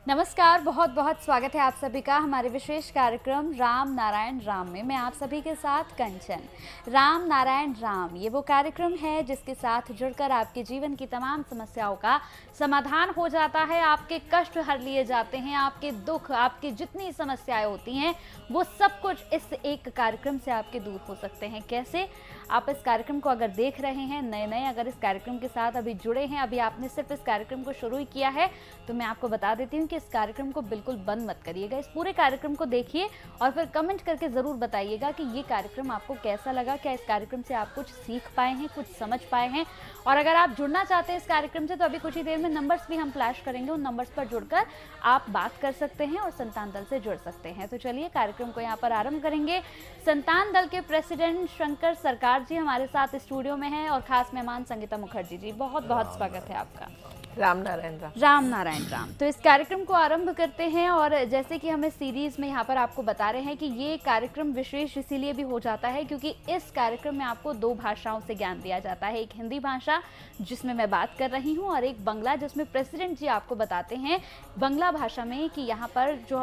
नमस्कार, बहुत बहुत स्वागत है आप सभी का हमारे विशेष कार्यक्रम राम नारायण राम में। मैं आप सभी के साथ कंचन। राम नारायण राम ये वो कार्यक्रम है जिसके साथ जुड़कर आपके जीवन की तमाम समस्याओं का समाधान हो जाता है, आपके कष्ट हर लिए जाते हैं, आपके दुख, आपकी जितनी समस्याएं होती हैं वो सब कुछ इस एक कार्यक्रम से आपके दूर हो सकते हैं। कैसे? आप इस कार्यक्रम को अगर देख रहे हैं नए अगर इस कार्यक्रम के साथ अभी जुड़े हैं, अभी आपने सिर्फ इस कार्यक्रम को शुरू ही किया है, तो मैं आपको बता देती हूँ कि इस कार्यक्रम को बिल्कुल बंद मत करिएगा। इस पूरे कार्यक्रम को देखिए और फिर कमेंट करके ज़रूर बताइएगा कि ये कार्यक्रम आपको कैसा लगा, क्या इस कार्यक्रम से आप कुछ सीख पाए हैं, कुछ समझ पाए हैं। और अगर आप जुड़ना चाहते हैं इस कार्यक्रम से तो अभी कुछ ही देर में नंबर्स भी हम फ्लैश करेंगे, उन नंबर्स पर जुड़कर आप बात कर सकते हैं और संतान दल से जुड़ सकते हैं। तो चलिए कार्यक्रम को यहाँ पर आरंभ करेंगे। संतान दल के प्रेसिडेंट शंकर सरकार जी हमारे साथ स्टूडियो में हैं और खास मेहमान संगीता मुखर्जी जी। बहुत बहुत स्वागत है आपका। राम नारायण राम। राम नारायण राम। तो इस कार्यक्रम को आरंभ करते हैं और जैसे कि हमें सीरीज में यहाँ पर आपको बता रहे हैं कि ये कार्यक्रम विशेष इसीलिए भी हो जाता है क्योंकि इस कार्यक्रम में आपको दो भाषाओं से ज्ञान दिया जाता है। एक हिंदी भाषा जिसमें मैं बात कर रही हूँ और एक बंगला जिसमें प्रेसिडेंट जी आपको बताते हैं बंगला भाषा में कि यहाँ पर जो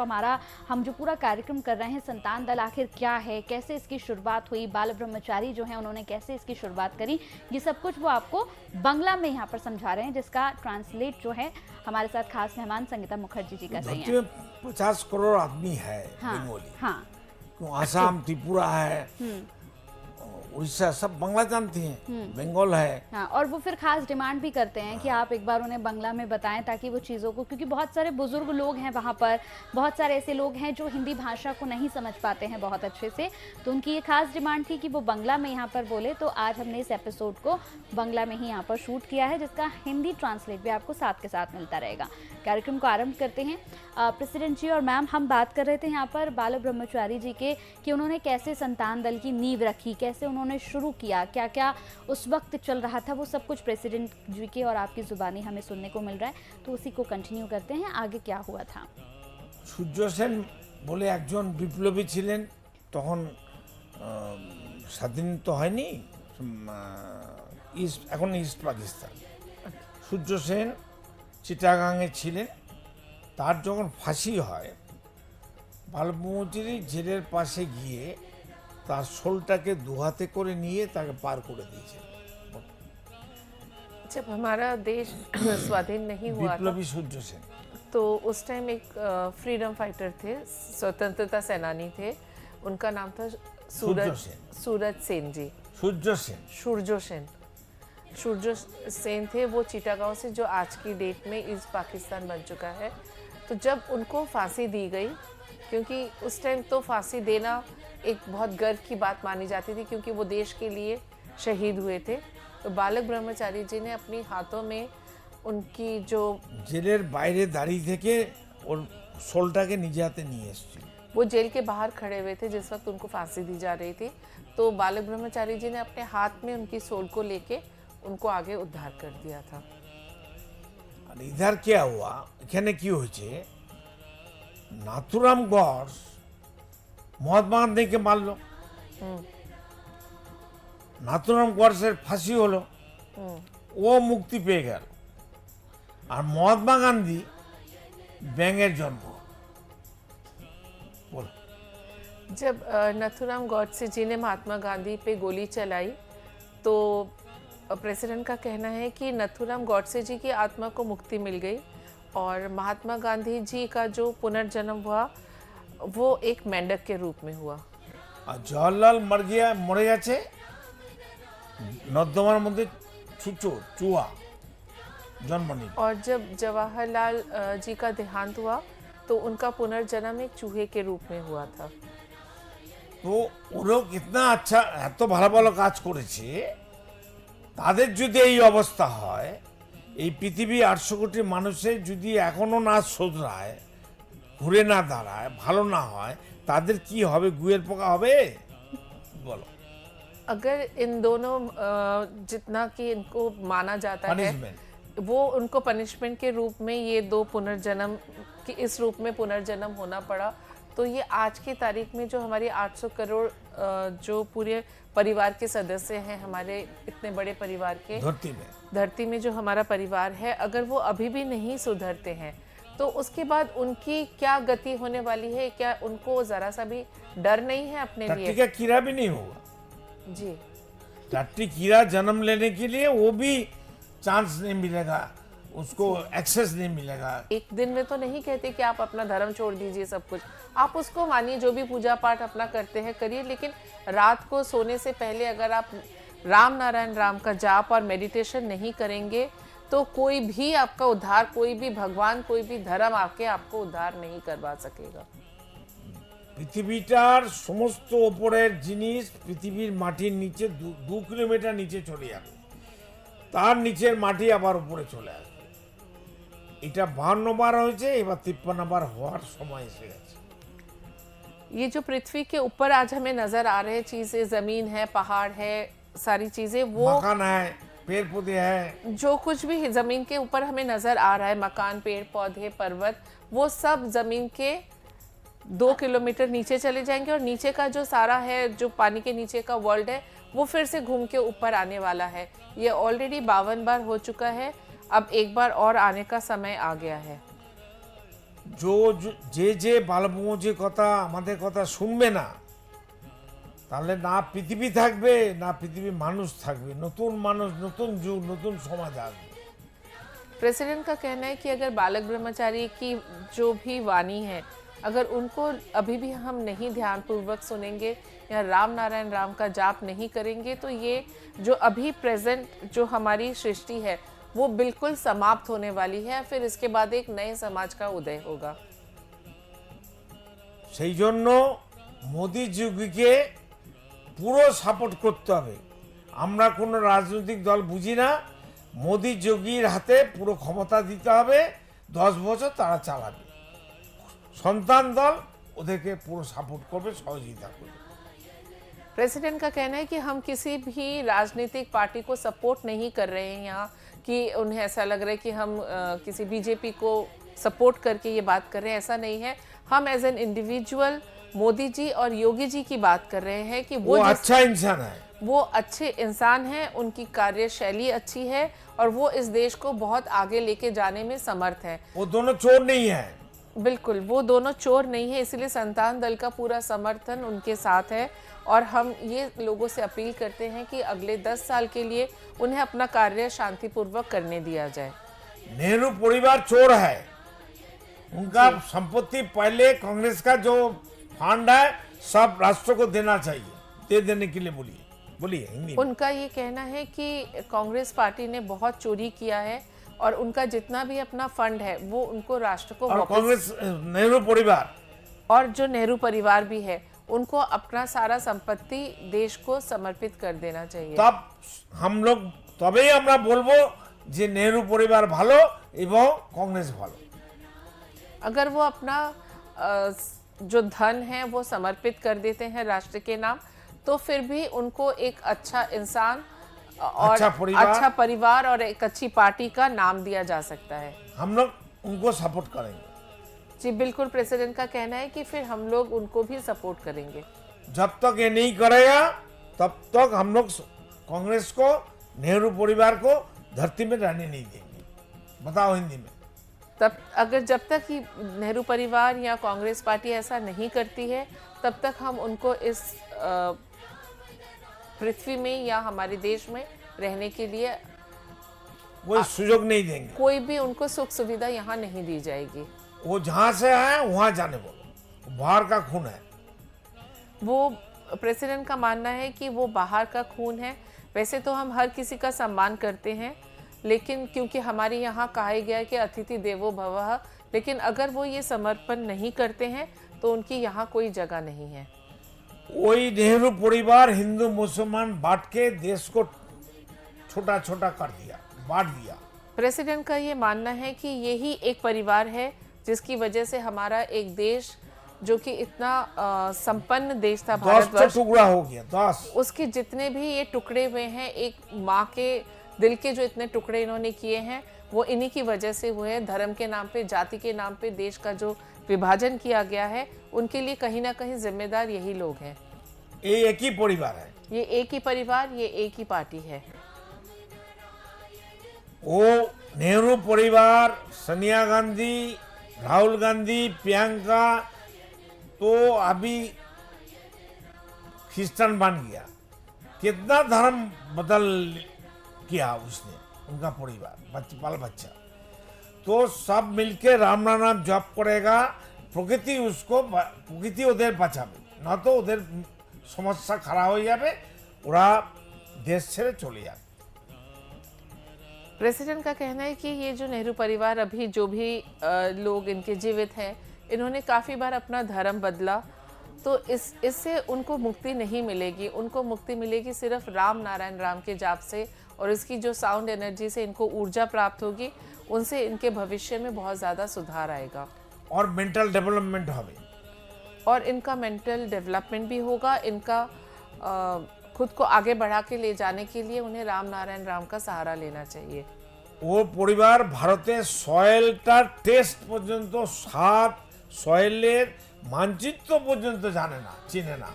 हम जो पूरा कार्यक्रम कर रहे हैं संतान दल आखिर क्या है, कैसे इसकी शुरुआत हुई, बाल ब्रह्मचारी जो है उन्होंने कैसे इसकी शुरुआत करी, ये सब कुछ वो आपको बंगला में यहाँ पर समझा रहे हैं, जिसका ट्रांसलेट जो है हमारे साथ खास मेहमान संगीता मुखर्जी जी कर रही हैं। 50 करोड़ आदमी है बंगाली। हाँ। आसाम, त्रिपुरा है, उड़ीसा, सब बांग्ला जानती हैं, बंगाल है। हाँ, और वो फिर खास डिमांड भी करते हैं कि आप एक बार उन्हें बंगला में बताएं ताकि वो चीज़ों को, क्योंकि बहुत सारे बुजुर्ग लोग हैं वहाँ पर, बहुत सारे ऐसे लोग हैं जो हिंदी भाषा को नहीं समझ पाते हैं बहुत अच्छे से, तो उनकी ये खास डिमांड थी कि वो बंगला में यहाँ पर बोले। तो आज हमने इस एपिसोड को बंगला में ही यहाँ पर शूट किया है जिसका हिंदी ट्रांसलेट भी आपको साथ के साथ मिलता रहेगा। कार्यक्रम को आरंभ करते हैं। प्रेसिडेंट जी और मैम, हम बात कर रहे थे यहाँ पर बाल ब्रह्मचारी जी के कि उन्होंने कैसे संतान दल की नींव रखी, कैसे उन्होंने शुरू किया, क्या क्या उस वक्त चल रहा था, वो सब कुछ प्रेसिडेंट जी के और आपकी जुबानी हमें सुनने को मिल रहा है। तो उसी को कंटिन्यू करते हैं, आगे क्या हुआ था। সূর্য সেন বলে একজন বিপ্লবী ছিলেন, তখন স্বাধীন তো হয়নি, এখন ইস্ট পাকিস্তান। সূর্য সেন চিটাগাংয়ে ছিলেন। তার যখন ফাঁসি হয় বালব্রহ্মচারী জেলের পাশে গিয়ে তার শোলটাকে দুহাতে করে নিয়ে তাকে পার করে দিয়েছে। जब हमारा देश स्वाधीन नहीं हुआ था বিপ্লবী সূর্য সেন तो उस टाइम एक फ्रीडम फाइटर थे, स्वतंत्रता सेनानी थे, उनका नाम था सूरज सेन जी। সূর্য সেন सूर्य सेन थे। वो चिटागांव से जो आज की डेट में ईस्ट पाकिस्तान बन चुका है। तो जब उनको फांसी दी गई, क्योंकि उस टाइम तो फांसी देना एक बहुत गर्व की बात मानी जाती थी क्योंकि वो देश के लिए शहीद हुए थे, तो बालक ब्रह्मचारी जी ने अपनी हाथों में उनकी जो জেলের বাইরে দাঁড়িয়ে থেকে ওর শোলটাকে নিজে হাতে নিয়ে এসেছিল। वो जेल के बाहर खड़े हुए थे जिस वक्त उनको फांसी दी जा रही थी, तो बालक ब्रह्मचारी जी ने अपने हाथ में उनकी सोल को लेके उनको आगे उद्धार कर दिया था। আর ইধার क्या हुआ, এখানে কি হয়েছে, নাথুরাম গডস মহাত্মা গান্ধীকে মারলো, নাথুরাম গডসের ফাঁসি হলো, ও মুক্তি পেয়ে গেল, আর মহাত্মা গান্ধী ব্যাঙের জন্ম। বল। जब नथुराम गॉडसे जी ने महात्मा गांधी पे गोली चलाई तो प्रेसिडेंट का कहना है कि नथुराम गॉडसे जी की आत्मा को मुक्ति मिल गई और महात्मा गांधी जी का जो पुनर्जन्म हुआ वो एक मेंढक के रूप में हुआ। আর জওয়াহরলাল মরে গেছে নর্দমার মধ্যে চুয়া জন্ম নিল। और जब जवाहरलाल जी का देहांत हुआ तो उनका पुनर्जन्म एक चूहे के रूप में हुआ था। তো ওরাও কিতনা আচ্ছা, এত ভালো ভালো কাজ করেছে, তাদের যদি এই অবস্থা হয়, এই পৃথিবী 800 কোটি মানুষের যদি এখনো না শোধরায়, ঘুরে না দাঁড়ায়, ভালো না হয়, তাদের কি হবে? গুয়ের পোকা হবে? বলো। अगर इन दोनों जितना कि इनको माना जाता है Punishment. वो उनको पनिशमेंट के रूप में ये दो पुनर्जन्म कि इस रूप में पुनर्जन्म होना पड़ा, तो ये आज की तारीख में जो हमारी 800 करोड़ जो पूरे परिवार के सदस्य हैं, हमारे इतने बड़े परिवार के धरती में जो हमारा परिवार है, अगर वो अभी भी नहीं सुधरते हैं तो उसके बाद उनकी क्या गति होने वाली है, क्या उनको जरा सा भी डर नहीं है अपने टट्टी लिए? का कीड़ा भी नहीं होगा। जी टट्टी कीड़ा जन्म लेने के लिए वो भी चांस नहीं मिलेगा, उसको एक्सेस नहीं मिलेगा। एक दिन में तो नहीं कहते कि आप अपना धर्म छोड़ दीजिए, सब कुछ आप उसको मानिए, जो भी पूजा पाठ अपना करते हैं करिए, लेकिन रात को सोने से पहले अगर आप राम नारायण राम का जाप और मेडिटेशन नहीं करेंगे तो कोई भी आपका उद्धार, कोई भी भगवान, कोई भी धर्म आके आपको उद्धार नहीं करवा सकेगा। পৃথিবীটার সমস্ত ওপরের জিনিস পৃথিবীর মাটির নিচে 2 কিলোমিটার নিচে চলে যাবে, তার নিচের মাটি আবার উপরে চলে আসবে। এটা 52 বার হয়েছে, এবার 53 বার হওয়ার সময় এসে গেছে। ये जो पृथ्वी के ऊपर आज हमें नजर आ रहे चीजें, जमीन है, पहाड़ है, सारी चीजें, वो मकान है, पेड़ पौधे हैं, जो कुछ भी जमीन के ऊपर हमें नजर आ रहा है, मकान, पेड़ पौधे, पर्वत, वो सब जमीन के 2 किलोमीटर नीचे चले जाएंगे और नीचे का जो सारा है, जो पानी के नीचे का वर्ल्ड है, वो फिर से घूम के ऊपर आने वाला है। ये ऑलरेडी 52 बार हो चुका है, अब एक बार और आने का समय आ गया है। যে বালবঙ্গজি কথা আমাদের কথা শুনবে না, তাহলে না পৃথিবী থাকবে না পৃথিবী মানুষ থাকবে। নতুন মানুষ, নতুন যুগ, নতুন সমাজ আসবে। प्रेसिडेंट का कहना है कि अगर बालक ब्रह्मचारी की जो भी वाणी है, अगर उनको अभी भी हम नहीं ध्यानपूर्वक सुनेंगे या राम नारायण राम का जाप नहीं करेंगे तो ये जो अभी प्रेजेंट जो हमारी सृष्टि है वो बिल्कुल समाप्त होने वाली है, फिर इसके बाद एक नए समाज का उदय होगा। সেই জন্য মোদি যোগীকে পুরো সাপোর্ট করতে হবে। আমরা কোনো রাজনৈতিক দল বুঝি না, মোদি যোগীর হাতে পুরো ক্ষমতা দিতে হবে, 10 বছর তারা চালাবে। সন্তান দল ওদেরকে পুরো সাপোর্ট করবে, সহযোগিতা করবে। प्रेसिडेंट का कहना है कि हम किसी भी राजनीतिक पार्टी को सपोर्ट नहीं कर रहे हैं यहाँ, कि उन्हें ऐसा लग रहा है कि हम किसी बीजेपी को सपोर्ट करके ये बात कर रहे हैं, ऐसा नहीं है। हम as an individual Modi ji और योगी जी की बात कर रहे हैं कि वो अच्छा इंसान है, वो अच्छे इंसान हैं, उनकी कार्यशैली अच्छी है और वो इस देश को बहुत आगे लेके जाने में समर्थ है। वो दोनों चोर नहीं है। बिल्कुल, वो दोनों चोर नहीं है, इसलिए संतान दल का पूरा समर्थन उनके साथ है और हम ये लोगों से अपील करते हैं कि अगले 10 साल के लिए उन्हें अपना कार्य शांतिपूर्वक करने दिया जाए। नेहरू परिवार चोर है, उनका संपत्ति पहले कांग्रेस का जो फंड है सब राष्ट्र को देना चाहिए, दे देने के लिए बोलिए हिंदी में। उनका ये कहना है कि कांग्रेस पार्टी ने बहुत चोरी किया है और उनका जितना भी अपना फंड है वो उनको राष्ट्र को और वापस, कांग्रेस नेहरू परिवार और जो नेहरू परिवार भी है उनको अपना सारा संपत्ति देश को समर्पित कर देना चाहिए। तब हम लोग तबेই আমরা বলবো যে নেহেরু পরিবার ভালো এবং কংগ্রেস ভালো। अगर वो अपना जो धन है वो समर्पित कर देते हैं राष्ट्र के नाम, तो फिर भी उनको एक अच्छा इंसान और अच्छा परिवार और एक अच्छी पार्टी का नाम दिया जा सकता है। हम लोग उनको सपोर्ट करेंगे। जी बिल्कुल, प्रेसिडेंट का कहना है कि फिर हम लोग उनको भी सपोर्ट करेंगे। जब तक ये नहीं करेगा तब तक हम लोग कांग्रेस को, नेहरू परिवार को धरती में रहने नहीं देंगे। बताओ हिंदी में। तब अगर जब तक ही नेहरू परिवार या कांग्रेस पार्टी ऐसा नहीं करती है तब तक हम उनको इस पृथ्वी में या हमारे देश में रहने के लिए कोई सुयोग नहीं देंगे, कोई भी उनको सुख सुविधा यहाँ नहीं दी जाएगी। वो जहाँ से आए वहाँ जाने बोलो, बाहर का खून है। वो प्रेसिडेंट का मानना है कि वो बाहर का खून है। वैसे तो हम हर किसी का सम्मान करते हैं, लेकिन क्योंकि हमारे यहाँ कहा गया है कि अतिथि देवो भवः, लेकिन अगर वो ये समर्पण नहीं करते हैं तो उनकी यहाँ कोई जगह नहीं है। वही नेहरू परिवार हिंदू मुसलमान बांट के देश को छोटा छोटा कर दिया, बांट दिया। प्रेसिडेंट का ये मानना है कि यही एक परिवार है जिसकी वजह से हमारा एक देश जो कि इतना संपन्न देश था, 10 भारतवर्ष, टुकड़ा हो गया, 10। उसके जितने भी ये टुकड़े हुए हैं, एक माँ के दिल के जो इतने टुकड़े इन्होंने किए हैं वो इन्हीं की वजह से हुए हैं। धर्म के नाम पे, जाति के नाम पे देश का जो विभाजन किया गया है, उनके लिए कहीं ना कहीं जिम्मेदार यही लोग हैं। ये एक ही परिवार है, ये एक ही परिवार, ये एक ही पार्टी है। वो नेहरू परिवार, सोनिया गांधी राहुल गांधी प्रियंका तो अभी क्रिश्चियन बन गया, कितना धर्म बदल किया उसने, उनका परिवार बाल बच्चा, तो सब मिलके राम नाम जप करेगा, প্রকৃতি ওদের বাঁচাবে, নয়তো ওদের সমস্যা খারাপ হয়ে যাবে, ওরা দেশ ছেড়ে চলে যাবে। प्रेसिडेंट का कहना है कि ये जो नेहरू परिवार अभी जो भी लोग इनके जीवित हैं, इन्होंने काफ़ी बार अपना धर्म बदला, तो इससे उनको मुक्ति नहीं मिलेगी। उनको मुक्ति मिलेगी सिर्फ राम नारायण राम के जाप से, और इसकी जो साउंड एनर्जी से इनको ऊर्जा प्राप्त होगी, उनसे इनके भविष्य में बहुत ज़्यादा सुधार आएगा और मेंटल डेवलपमेंट হবে, और इनका मेंटल डेवलपमेंट भी होगा। इनका खुद को आगे बढ़ा के ले जाने के लिए उन्हें राम नारायण राम का सहारा लेना चाहिए। ও পরিবার ভারতের সয়েলটার টেস্ট পর্যন্ত, স্বাদ, সয়েলের মানচিত্র পর্যন্ত জানে না, চিনে না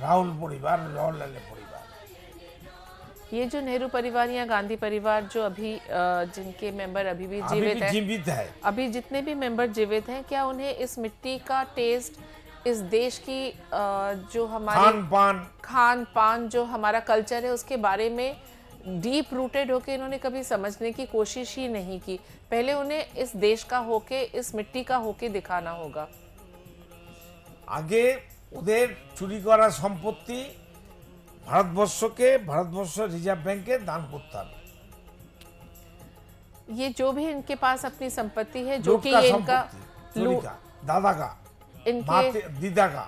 রাহুল পরিবার, জওহরলালের পরিবার। ये जो नेहरू परिवार या गांधी परिवार जो अभी जिनके मेंबर अभी भी जीवित हैं, जीवित है, अभी जितने भी मेंबर जीवित हैं, क्या उन्हें इस मिट्टी का टेस्ट, इस देश की जो हमारी खान पान जो हमारा कल्चर है, उसके बारे में डीप रूटेड होके इन्होंने कभी समझने की कोशिश ही नहीं की। पहले उन्हें इस देश का होके, इस मिट्टी का होके दिखाना होगा। আগে ওদের চুরি করা সম্পত্তি ভারতবর্ষ রিজার্ভ ব্যাংকে দান করতে হবে। ये जो भी इनके पास अपनी संपत्ति है, जो कि ये इनका दादा का, इनके दीदा का,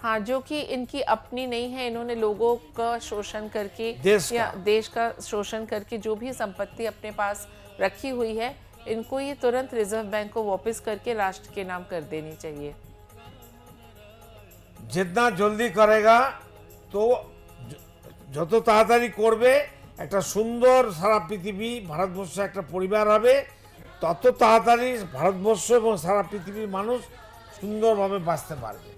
हाँ, जो कि इनकी अपनी नहीं है, इन्होंने लोगों का शोषण करके देश का शोषण करके जो भी संपत्ति अपने पास रखी हुई है, इनको ये तुरंत रिजर्व बैंक को वापस करके राष्ट्र के नाम कर देनी चाहिए। जितना जल्दी करेगा तो যত তাড়াতাড়ি করবে, একটা সুন্দর সারা পৃথিবী ভারতবর্ষে একটা পরিবার হবে, তত তাড়াতাড়ি ভারতবর্ষ এবং সারা পৃথিবীর মানুষ সুন্দরভাবে বাঁচতে পারবে।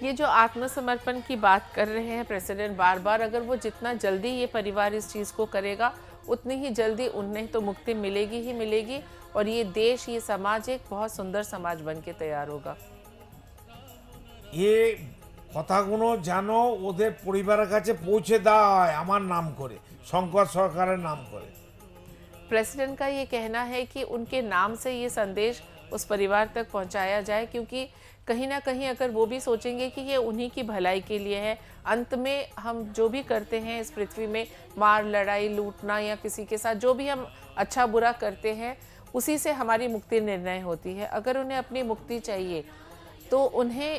ये जो आत्मसमर्पण की बात कर रहे हैं प्रेसिडेंट बार बार, अगर वो जितना जल्दी ये परिवार इस चीज़ को करेगा, उतनी ही जल्दी उन्हें तो मुक्ति मिलेगी ही मिलेगी, और ये देश, ये समाज एक बहुत सुंदर समाज बन के तैयार होगा। ये কথাগুলো যেন ওদের পরিবারের কাছে পৌঁছে দেওয়া হয় আমার নাম করে, শঙ্কর সরকারের নাম করে। प्रेसिडेंट का ये कहना है कि उनके नाम से ये संदेश उस परिवार तक पहुंचाया जाए, क्योंकि कहीं ना कहीं अगर वो भी सोचेंगे कि ये उन्हीं की भलाई के लिए है, अंत में हम जो भी करते हैं इस पृथ्वी में, मार, लड़ाई, लूटना या किसी के साथ जो भी हम अच्छा बुरा करते हैं, उसी से हमारी मुक्ति निर्णय होती है। अगर उन्हें अपनी मुक्ति चाहिए तो उन्हें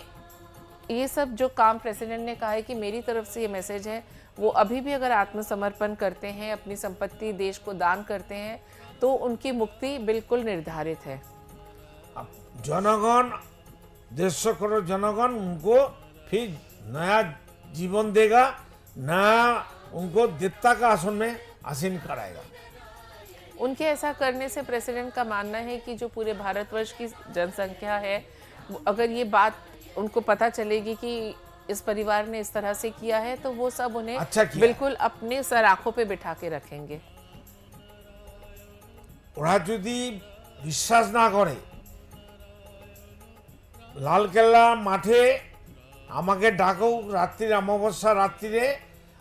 ये सब जो काम प्रेसिडेंट ने कहा है कि मेरी तरफ से ये मैसेज है, वो अभी भी अगर आत्मसमर्पण करते हैं, अपनी संपत्ति देश को दान करते हैं, तो उनकी मुक्ति बिल्कुल निर्धारित है। जनगण, देश करो जनगण उनको फिर नया जीवन देगा, नया उनको देवता का आसन में आसीन कराएगा। उनके ऐसा करने से प्रेसिडेंट का मानना है कि जो पूरे भारतवर्ष की जनसंख्या है, अगर ये बात उनको पता चलेगी कि इस परिवार ने इस तरह से किया है, तो वो सब उन्हें बिल्कुल अपने सर आंखों पे बिठा के रखेंगे। ওরা যদি বিশ্বাস না করে, লালকেল্লা মাঠে আমাকে ডাকো রাত্রির অমাবস্যা রাত্রিরে,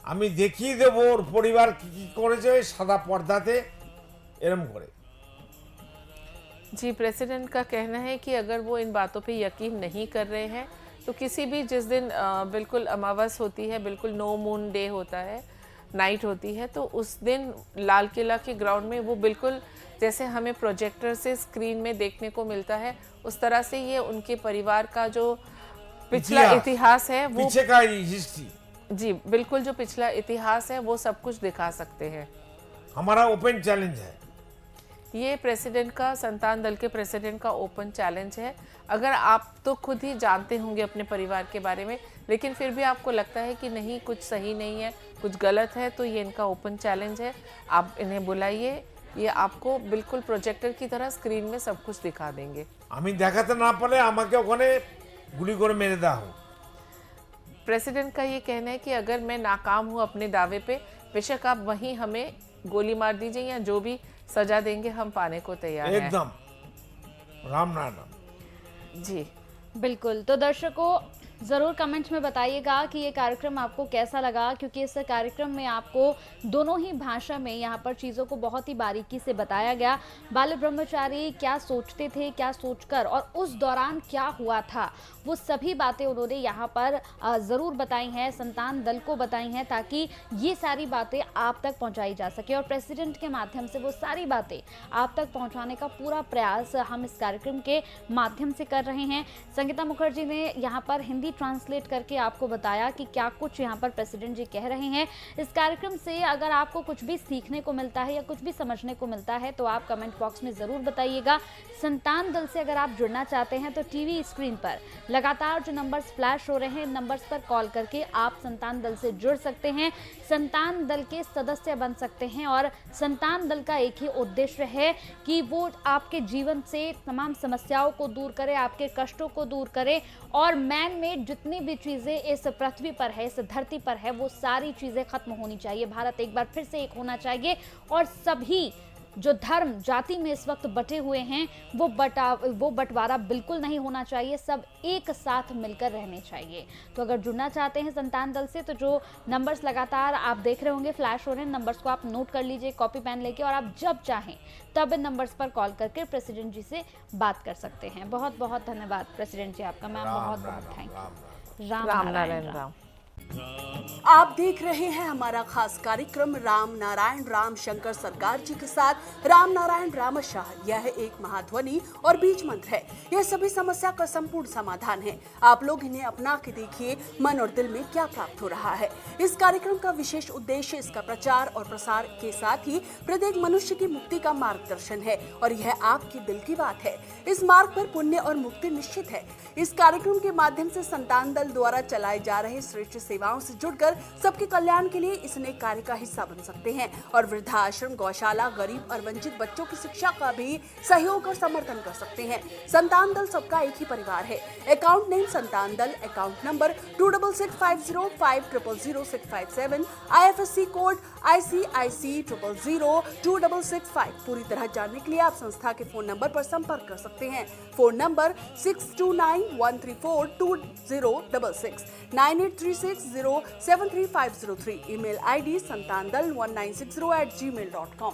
আমি দেখিয়ে দেব ওর পরিবার কি কি করেছে ওই সাদা পর্দাতে এরম করে। जी, प्रेसिडेंट का कहना है कि अगर वो इन बातों पे यकीन नहीं कर रहे हैं, तो किसी भी जिस दिन बिल्कुल अमावस होती है, बिल्कुल नो मून डे होता है, नाइट होती है, तो उस दिन लाल किला के ग्राउंड में वो बिल्कुल जैसे हमें प्रोजेक्टर से स्क्रीन में देखने को मिलता है, उस तरह से ये उनके परिवार का जो पिछला इतिहास है, वो पीछे का हिस्ट्री, जी बिल्कुल जो पिछला इतिहास है वो सब कुछ दिखा सकते हैं। हमारा ओपन चैलेंज है ये प्रेसिडेंट का, संतान दल के प्रेसिडेंट का ओपन चैलेंज है। अगर आप तो खुद ही जानते होंगे अपने परिवार के बारे में, लेकिन फिर भी आपको लगता है कि नहीं कुछ सही नहीं है, कुछ गलत है, तो ये इनका ओपन चैलेंज है। आप इन्हें बुलाइए, ये आपको बिल्कुल प्रोजेक्टर की तरह स्क्रीन में सब कुछ दिखा देंगे। আমি দেখাতে না পারলে আমাকে ওখানে গুলি করে মেরে দেওয়া হোক। प्रेसिडेंट का ये कहना है कि अगर मैं नाकाम हूँ अपने दावे पे, बेशक आप वहीं हमें गोली मार दीजिए या जो भी सजा देंगे हम पाने को तैयार हैं। एकदम राम नारायण। जी बिल्कुल। तो दर्शकों ज़रूर कमेंट में बताइएगा कि ये कार्यक्रम आपको कैसा लगा, क्योंकि इस कार्यक्रम में आपको दोनों ही भाषा में यहाँ पर चीज़ों को बहुत ही बारीकी से बताया गया। बाल ब्रह्मचारी क्या सोचते थे, क्या सोचकर और उस दौरान क्या हुआ था, वो सभी बातें उन्होंने यहाँ पर ज़रूर बताई हैं, संतान दल को बताई हैं, ताकि ये सारी बातें आप तक पहुँचाई जा सके और प्रेसिडेंट के माध्यम से वो सारी बातें आप तक पहुँचाने का पूरा प्रयास हम इस कार्यक्रम के माध्यम से कर रहे हैं। संगीता मुखर्जी ने यहाँ पर हिंदी ट्रांसलेट करके आपको बताया कि क्या कुछ यहाँ पर प्रेसिडेंट जी कह रहे हैं। इस कार्यक्रम से अगर आपको कुछ भी सीखने को मिलता है या कुछ भी समझने को मिलता है तो आप कमेंट बॉक्स में ज़रूर बताइएगा। संतान दल से अगर आप जुड़ना चाहते हैं तो टीवी स्क्रीन पर लगातार जो नंबर्स फ्लैश हो रहे हैं, नंबर्स पर कॉल करके आप संतान दल से जुड़ सकते हैं, संतान दल के सदस्य बन सकते हैं। और संतान दल का एक ही उद्देश्य है कि वो आपके जीवन से तमाम समस्याओं को दूर करे, आपके कष्टों को दूर करे और मैन मेड जितनी भी चीज़ें इस पृथ्वी पर है, इस धरती पर है, वो सारी चीज़ें खत्म होनी चाहिए। भारत एक बार फिर से एक होना चाहिए और सभी जो धर्म जाति में इस वक्त बटे हुए हैं वो बंटवारा बिल्कुल नहीं होना चाहिए, सब एक साथ मिलकर रहने चाहिए। तो अगर जुड़ना चाहते हैं संतान दल से तो जो नंबर्स लगातार आप देख रहे होंगे फ्लैश हो रहे हैं, नंबर्स को आप नोट कर लीजिए कॉपी पेन लेके और आप जब चाहें तब इन नंबर्स पर कॉल करके प्रेसिडेंट जी से बात कर सकते हैं। बहुत बहुत धन्यवाद प्रेसिडेंट जी आपका। मैम बहुत बहुत थैंक यू। राम नारायण राम। आप देख रहे हैं हमारा खास कार्यक्रम राम नारायण राम शंकर सरकार जी के साथ राम नारायण रामशाह। यह एक महाध्वनि और बीज मंत्र है। यह सभी समस्या का संपूर्ण समाधान है। आप लोग इन्हें अपना के देखिए मन और दिल में क्या प्राप्त हो रहा है। इस कार्यक्रम का विशेष उद्देश्य इसका प्रचार और प्रसार के साथ ही प्रत्येक मनुष्य की मुक्ति का मार्गदर्शन है और यह आपके दिल की बात है। इस मार्ग पर पुण्य और मुक्ति निश्चित है। इस कार्यक्रम के माध्यम से संतान दल द्वारा चलाए जा रहे श्रेष्ठ सेवाओं से जुड़कर सबके कल्याण के लिए इस नए कार्य का हिस्सा बन सकते हैं और वृद्धाश्रम, गौशाला, गरीब और वंचित बच्चों की शिक्षा का भी सहयोग और समर्थन कर सकते हैं। संतान दल सबका एक ही परिवार है। अकाउंट नेम संतान दल, account number 266505000657, IFSC code ICIC 000265। पूरी तरह जानने के लिए आप संस्था के फोन नंबर पर संपर्क कर सकते हैं। Phone number 6291342066, 9836073503। Email ID santandal1960@gmail.com।